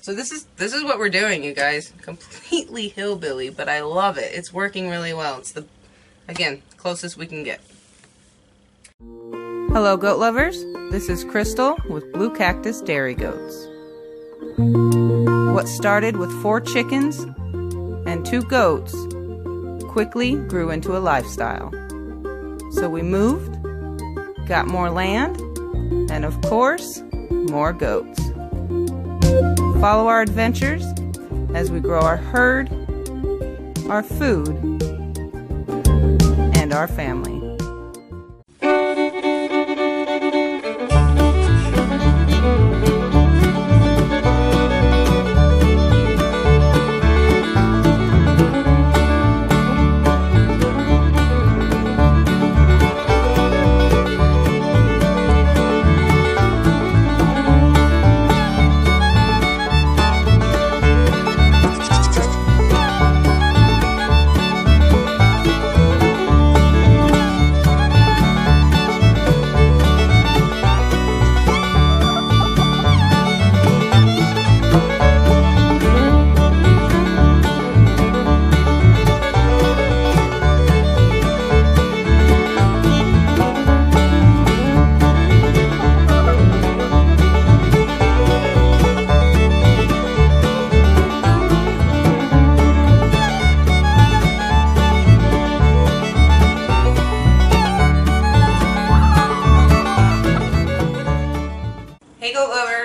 So this is what we're doing, you guys. Completely hillbilly, but I love it. It's working really well. It's the, again, closest we can get. Hello, goat lovers. This is Crystal with Blue Cactus Dairy Goats. What started with 4 chickens and 2 goats quickly grew into a lifestyle. So we moved, got more land, and of course, more goats. Follow our adventures as we grow our herd, our food, and our family.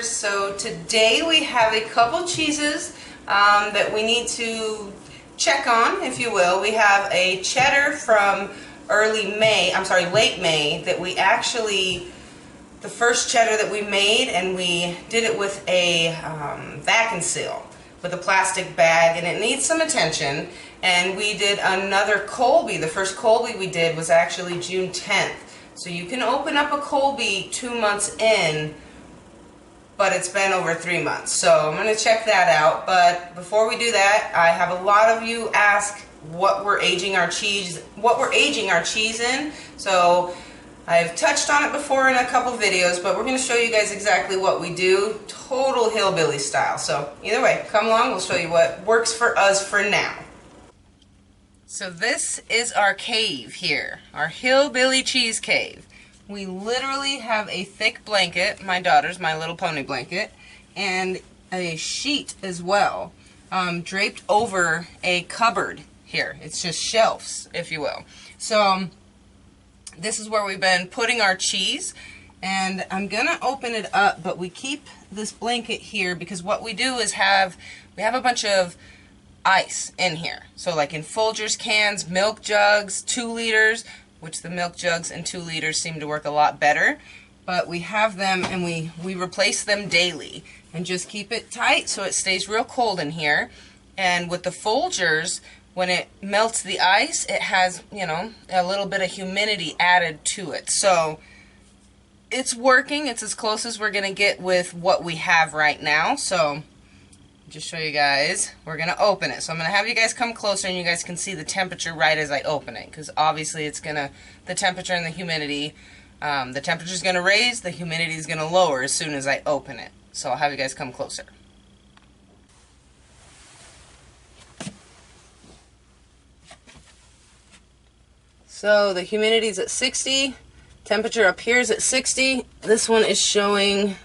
So today we have a couple cheeses that we need to check on, if you will. We have a cheddar from late May that we actually, the first cheddar that we made, and we did it with a vacuum seal with a plastic bag, and it needs some attention. And we did another Colby. The first Colby we did was actually June 10th. So you can open up a Colby 2 months in, but it's been over 3 months. So I'm going to check that out. But before we do that, I have a lot of you ask what we're aging our cheese in. So I've touched on it before in a couple videos, but we're going to show you guys exactly what we do, total hillbilly style. So either way, come along, we'll show you what works for us for now. So this is our cave here, our hillbilly cheese cave. We literally have a thick blanket, my daughter's My Little Pony blanket, and a sheet as well, draped over a cupboard here. It's just shelves, if you will. So this is where we've been putting our cheese, and I'm gonna open it up, but we keep this blanket here because what we do is we have a bunch of ice in here. So like in Folgers cans, milk jugs, 2 liters, which the milk jugs and 2 liters seem to work a lot better. But we have them and we replace them daily and just keep it tight so it stays real cold in here. And with the Folgers, when it melts the ice, it has, you know, a little bit of humidity added to it. So it's working. It's as close as we're going to get with what we have right now. So just show you guys, we're going to open it. So I'm going to have you guys come closer and you guys can see the temperature right as I open it, because obviously it's going to, the temperature and the humidity, the temperature is going to raise, the humidity is going to lower as soon as I open it. So I'll have you guys come closer. So the humidity is at 60, temperature up here is at 60, this one is showing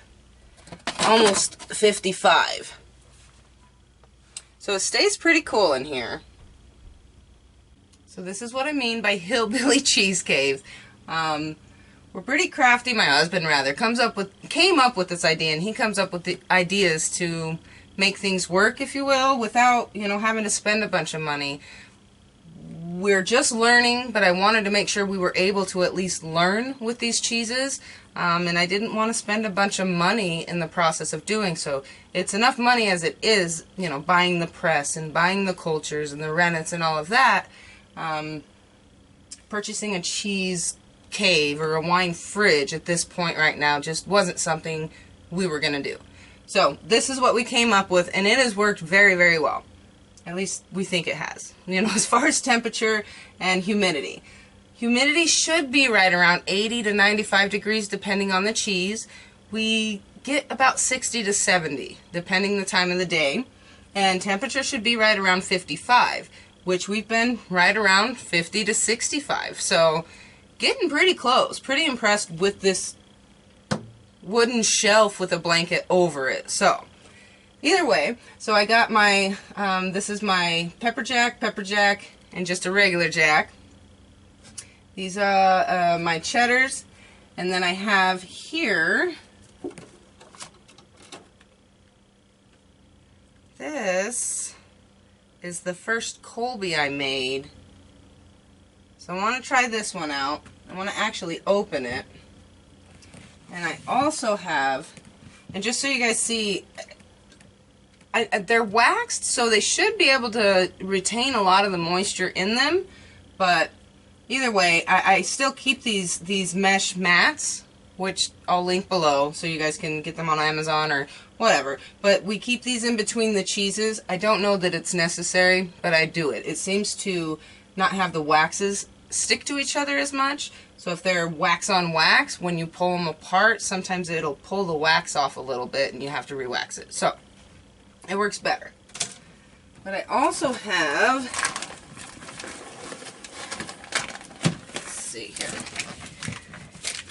almost 55. So it stays pretty cool in here. So this is what I mean by hillbilly cheese cave. We're pretty crafty. My husband rather came up with this idea, and he comes up with the ideas to make things work, if you will, without, you know, having to spend a bunch of money. We're just learning, but I wanted to make sure we were able to at least learn with these cheeses. And I didn't want to spend a bunch of money in the process of doing so. It's enough money as it is, you know, buying the press and buying the cultures and the rennets and all of that. Purchasing a cheese cave or a wine fridge at this point right now just wasn't something we were going to do. So this is what we came up with, and it has worked very, very well. At least we think it has. You know, as far as temperature and humidity. Humidity should be right around 80 to 95 degrees depending on the cheese. We get about 60 to 70, depending the time of the day. And temperature should be right around 55, which we've been right around 50 to 65. So getting pretty close. Pretty impressed with this wooden shelf with a blanket over it. So either way, so I got my, this is my pepper jack, and just a regular jack. These are my cheddars. And then I have here, this is the first Colby I made. So I want to try this one out. I want to actually open it. And I also have, and just so you guys see, they're waxed, so they should be able to retain a lot of the moisture in them. But either way, I still keep these mesh mats, which I'll link below so you guys can get them on Amazon or whatever. But we keep these in between the cheeses. I don't know that it's necessary, but I do it. It seems to not have the waxes stick to each other as much. So if they're wax on wax, when you pull them apart, sometimes it'll pull the wax off a little bit and you have to re-wax it. So it works better. But I also have, let's see here.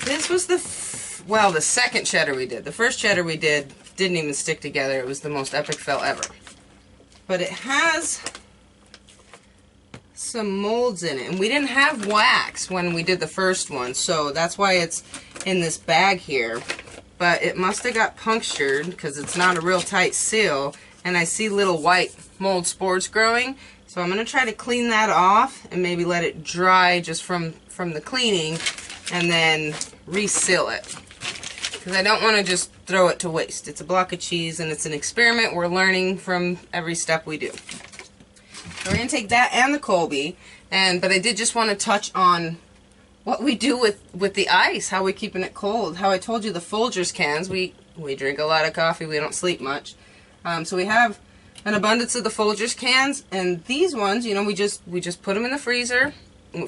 This was the second cheddar we did. The first cheddar we did didn't even stick together. It was the most epic fail ever. But it has some molds in it, and we didn't have wax when we did the first one, so that's why it's in this bag here. But it must have got punctured because it's not a real tight seal, and I see little white mold spores growing. So I'm going to try to clean that off and maybe let it dry just from the cleaning, and then reseal it, because I don't want to just throw it to waste. It's a block of cheese and it's an experiment. We're learning from every step we do. So we're going to take that and the Colby, but I did just want to touch on what we do with the ice, how we're keeping it cold. How I told you the Folgers cans, we drink a lot of coffee, we don't sleep much. So we have an abundance of the Folgers cans, and these ones, you know, we just put them in the freezer,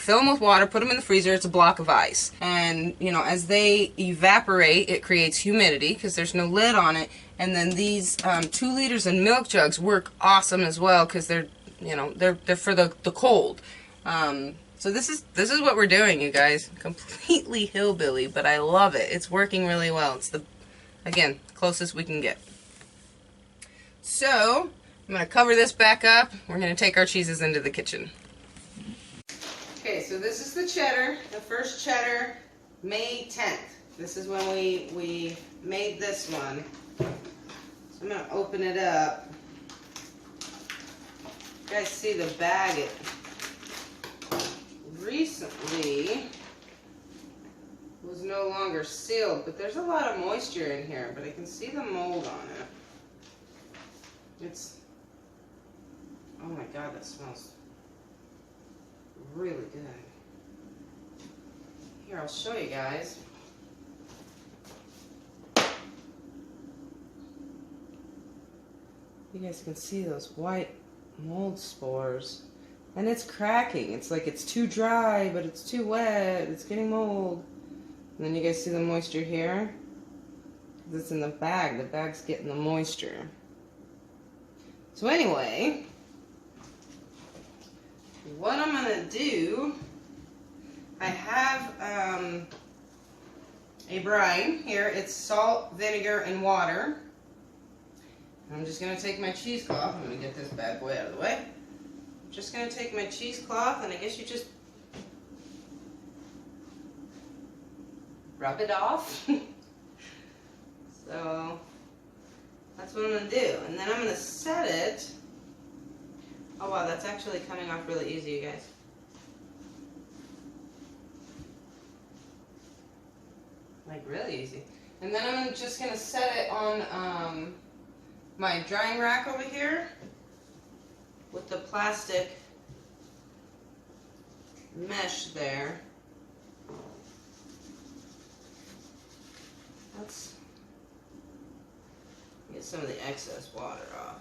fill them with water, put them in the freezer. It's a block of ice. And, you know, as they evaporate, it creates humidity because there's no lid on it. And then these 2 liters in milk jugs work awesome as well because they're, you know, they're for the cold. So this is what we're doing, you guys. Completely hillbilly, but I love it. It's working really well. It's the, again, closest we can get. So I'm going to cover this back up. We're going to take our cheeses into the kitchen. Okay, so this is the cheddar, the first cheddar, May 10th. This is when we made this one. So I'm going to open it up. You guys see the bag, it recently was no longer sealed, but there's a lot of moisture in here, but I can see the mold on it. It's, oh my God, that smells really good. Here, I'll show you guys. You guys can see those white mold spores, and it's cracking. It's like it's too dry, but it's too wet. It's getting mold. And then you guys see the moisture here? It's in the bag. The bag's getting the moisture. So anyway, what I'm going to do, I have a brine here. It's salt, vinegar, and water. I'm just going to take my cheesecloth. I'm going to get this bad boy out of the way. I'm just going to take my cheesecloth, and I guess you just rub it off. So that's what I'm going to do. And then I'm going to set it. Oh wow, that's actually coming off really easy, you guys. Like really easy. And then I'm just going to set it on my drying rack over here with the plastic mesh there. Let's get some of the excess water off.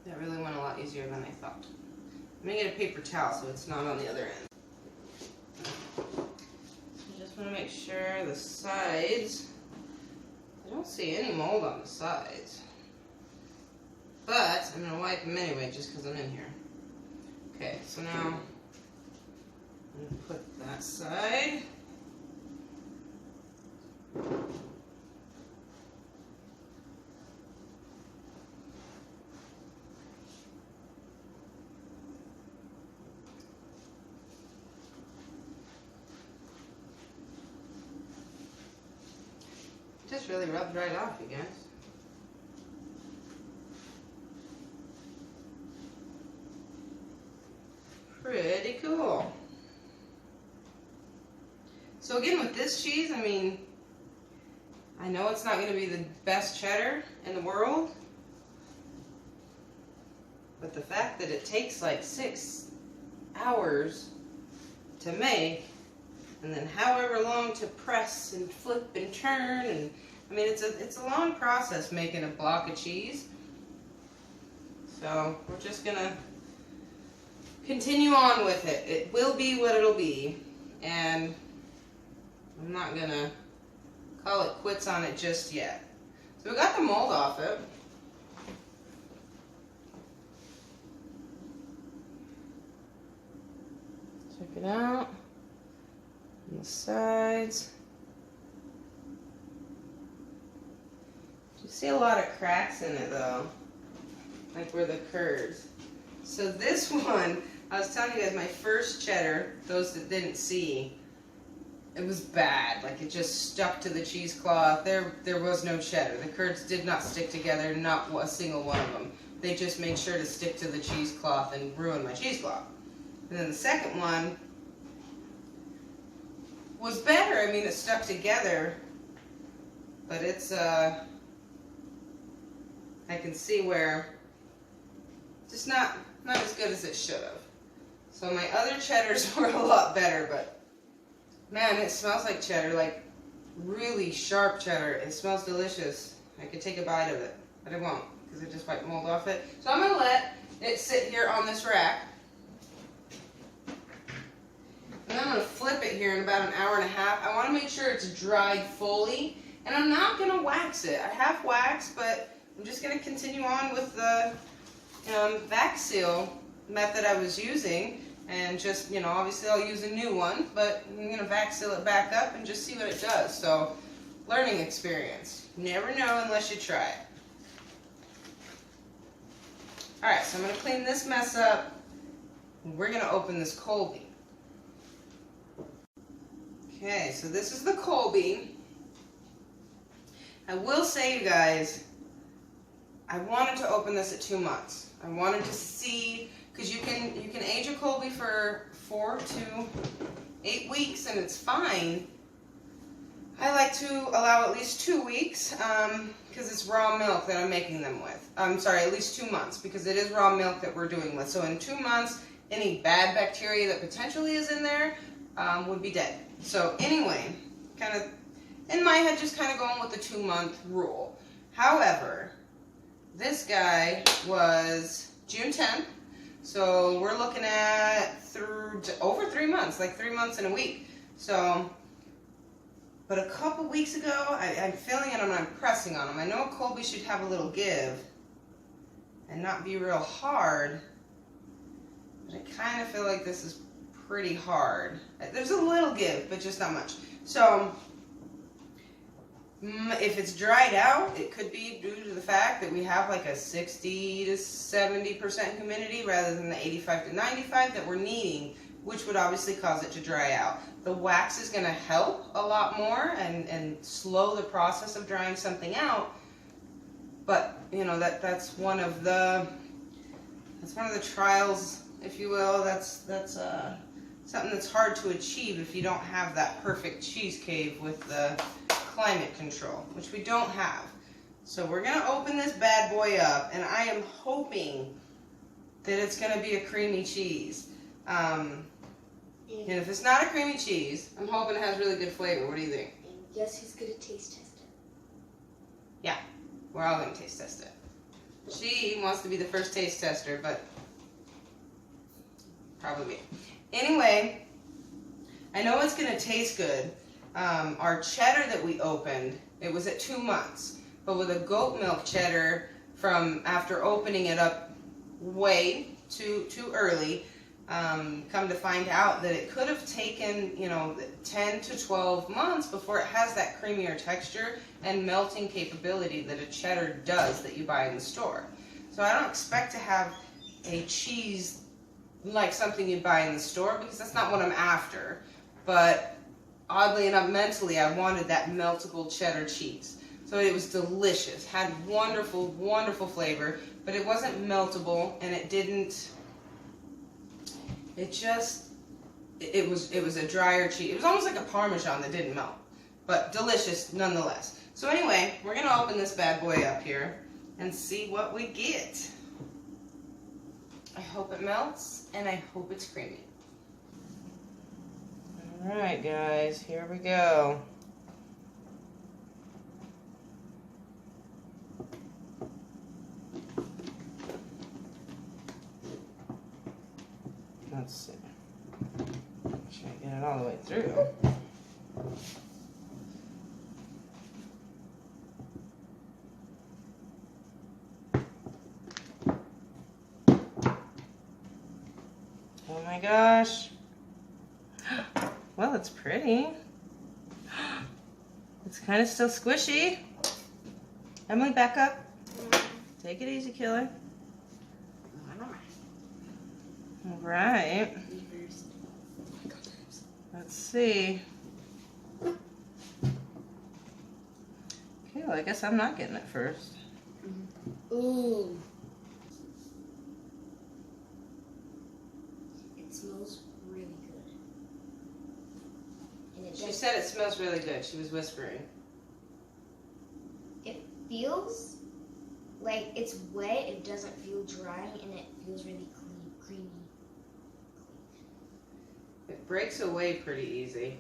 That really went a lot easier than I thought. I'm gonna get a paper towel so it's not on the other end. I just want to make sure the sides, I don't see any mold on the sides. But I'm gonna wipe them anyway just because I'm in here. Okay, so now I'm gonna put that side. Just really rubbed right off, you guys. Pretty cool. So again, with this cheese, I mean, I know it's not going to be the best cheddar in the world, but the fact that it takes like 6 hours to make, and then however long to press and flip and turn, and I mean it's a long process making a block of cheese. So we're just gonna continue on with it. It will be what it'll be, and I'm not gonna call it quits on it just yet. So we got the mold off it. Check it out. On the sides. You see a lot of cracks in it though, like where the curds. So this one, I was telling you guys, my first cheddar, those that didn't see, it was bad. Like it just stuck to the cheesecloth. There was no cheddar. The curds did not stick together, not a single one of them. They just made sure to stick to the cheesecloth and ruin my cheesecloth. And then the second one was better. I mean, it stuck together, but it's I can see where just not as good as it should have. So my other cheddars were a lot better, but man, it smells like cheddar, like really sharp cheddar. It smells delicious. I could take a bite of it, but I won't because I just wiped mold off it. So I'm gonna let it sit here on this rack. And I'm going to flip it here in about an hour and a half. I want to make sure it's dried fully. And I'm not going to wax it. I have wax, but I'm just going to continue on with the vac seal method I was using. And just, you know, obviously I'll use a new one, but I'm going to vac seal it back up and just see what it does. So, learning experience. Never know unless you try it. Alright, so I'm going to clean this mess up. And we're going to open this Colby. Okay, so this is the Colby. I will say, you guys, I wanted to open this at 2 months. I wanted to see, because you can age a Colby for 4 to 8 weeks, and it's fine. I like to allow at least 2 weeks, because it's raw milk that I'm making them with. I'm sorry, at least 2 months, because it is raw milk that we're doing with. So in 2 months, any bad bacteria that potentially is in there would be dead. So anyway, kind of in my head, just kind of going with the 2 month rule. However, this guy was June 10th, so we're looking at through over 3 months, like 3 months and a week. So, but a couple weeks ago, I'm feeling it and I'm pressing on him. I know a Colby should have a little give and not be real hard, but I kind of feel like this is pretty hard. There's a little give, but just not much. So if it's dried out, it could be due to the fact that we have like a 60 to 70% humidity rather than the 85 to 95 that we're needing, which would obviously cause it to dry out. The wax is going to help a lot more and slow the process of drying something out. But you know, that's one of the trials, if you will. That's something that's hard to achieve if you don't have that perfect cheese cave with the climate control, which we don't have. So we're going to open this bad boy up, and I am hoping that it's going to be a creamy cheese. And if it's not a creamy cheese, I'm hoping it has really good flavor. What do you think? And guess who's going to taste test it? Yeah, we're all going to taste test it. She wants to be the first taste tester, but Probably me. Anyway, I know it's going to taste good. Our cheddar that we opened, it was at 2 months. But with a goat milk cheddar, from after opening it up way too early, come to find out that it could have taken, 10 to 12 months before it has that creamier texture and melting capability that a cheddar does that you buy in the store. So I don't expect to have a cheese like something you'd buy in the store, because that's not what I'm after. But oddly enough, mentally, I wanted that meltable cheddar cheese. So it was delicious, had wonderful, wonderful flavor, but it wasn't meltable, and it was a drier cheese. It was almost like a Parmesan that didn't melt, but delicious nonetheless. So anyway, we're gonna open this bad boy up here and see what we get. I hope it melts, and I hope it's creamy. All right, guys, here we go. Let's see. Should I get it all the way through? Oh my gosh. Well, it's pretty. It's kind of still squishy. Emily, back up. Take it easy, killer. All right. Let's see. Okay, well, I guess I'm not getting it first. Ooh. It smells really good. And She said it smells really good. She was whispering. It feels like it's wet. It doesn't feel dry, and it feels really creamy. It breaks away pretty easy.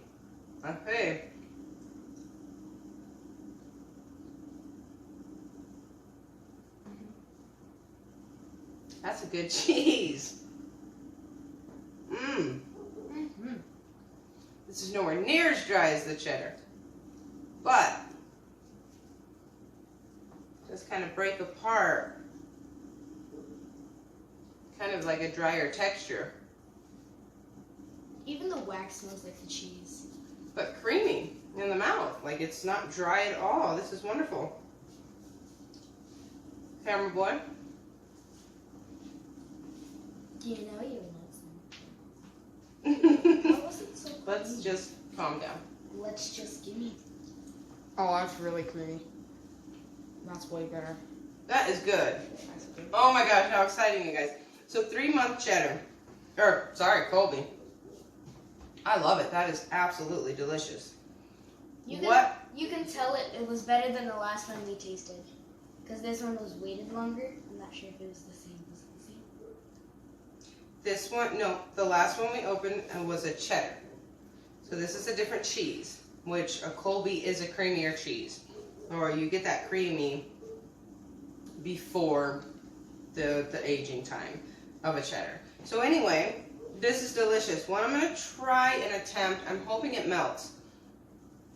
Okay. That's a good cheese. Mmm. Mm-hmm. This is nowhere near as dry as the cheddar, but just kind of break apart. Kind of like a drier texture. Even the wax smells like the cheese. But creamy in the mouth. Like, it's not dry at all. This is wonderful. Camera boy. You know you want some. How was it so creamy? Let's just calm down. Let's just give me. Oh, that's really creamy. That's way better. That is good. That's good. Oh my gosh, how exciting, you guys. So 3-month cheddar. Colby. I love it. That is absolutely delicious. You can tell it was better than the last one we tasted. Because this one was waited longer. I'm not sure if it was the same. Was it the same? This one, no, the last one we opened was a cheddar. So this is a different cheese, which a Colby is a creamier cheese. Or you get that creamy before the aging time of a cheddar. So anyway, this is delicious. What I'm going to try and attempt, I'm hoping it melts.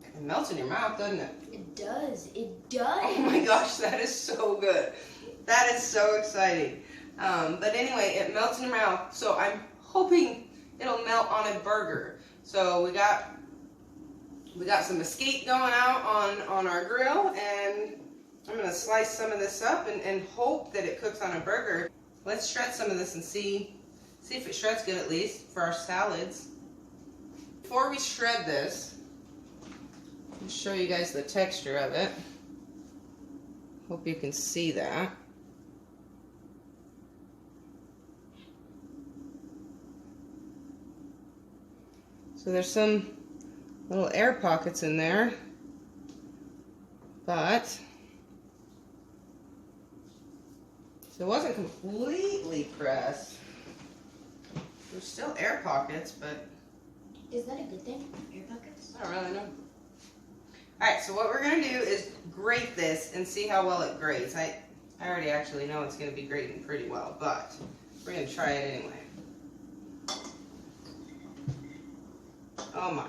It melts in your mouth, doesn't it? It does. It does. Oh my gosh, that is so good. That is so exciting. But anyway, it melts in your mouth. So I'm hoping it'll melt on a burger. So we got some mesquite going out on our grill, and I'm going to slice some of this up and hope that it cooks on a burger. Let's shred some of this and see if it shreds good, at least for our salads. Before we shred this, I'll show you guys the texture of it. Hope you can see that. So there's some little air pockets in there, but so it wasn't completely pressed. There's still air pockets, but Is that a good thing? Air pockets? I don't really know. Alright, so what we're going to do is grate this and see how well it grates. I already actually know it's going to be grating pretty well, but we're going to try it anyway. Oh my.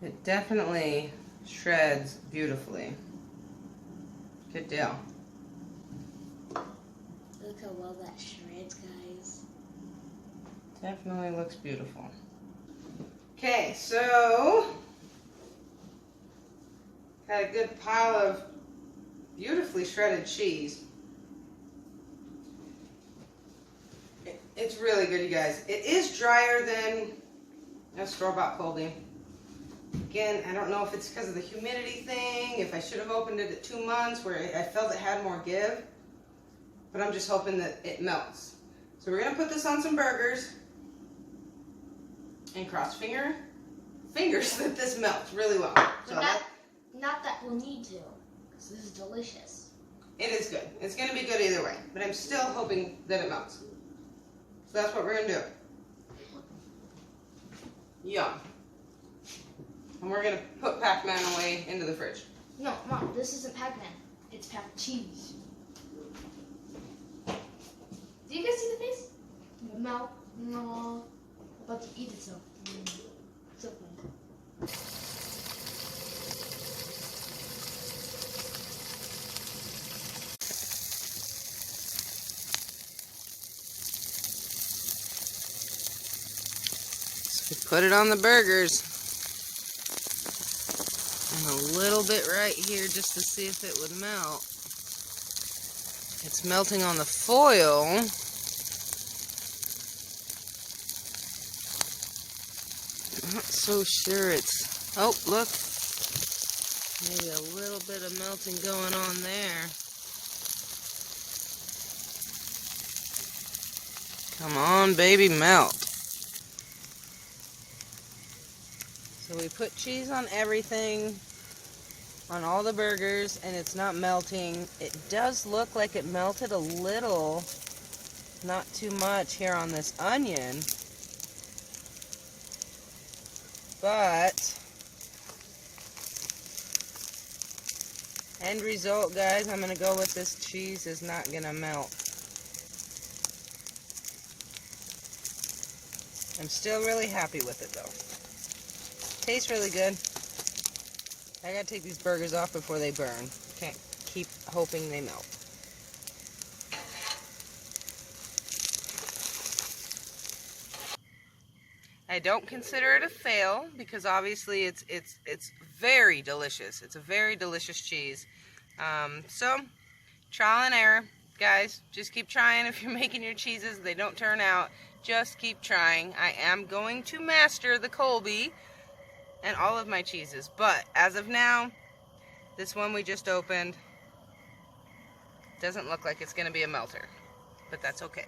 It definitely shreds beautifully. Good deal. Look how well that shreds, guys. Definitely looks beautiful. Okay, so got a good pile of beautifully shredded cheese. It's really good, you guys. It is drier than a store-bought cold bean. Again, I don't know if it's because of the humidity thing, if I should have opened it at 2 months where I felt it had more give, but I'm just hoping that it melts. So we're going to put this on some burgers and cross fingers that this melts really well. So But not that we'll need to, because this is delicious. it is good. It's going to be good either way, but I'm still hoping that it melts. So that's what we're going to do. Yum. And we're going to put Pac-Man away into the fridge. No, Mom, this isn't Pac-Man. It's Pac cheese. Do you guys see the face? Mouth, no, about to eat itself. So funny. So we put it on the burgers. And a little bit right here just to see if it would melt. It's melting on the foil. Not so sure it's... Oh, look. Maybe a little bit of melting going on there. Come on, baby, melt. So we put cheese on everything, on all the burgers, and it's not melting. It does look like it melted a little, not too much here on this onion. But, end result, guys, I'm going to go with this cheese is not going to melt. I'm still really happy with it, though. Tastes really good. I gotta take these burgers off before they burn. Can't keep hoping they melt. I don't consider it a fail because obviously it's very delicious. It's a very delicious cheese. So trial and error, guys. Just keep trying. If you're making your cheeses, they don't turn out, just keep trying. I am going to master the Colby and all of my cheeses, but as of now, this one we just opened doesn't look like it's going to be a melter, but that's okay.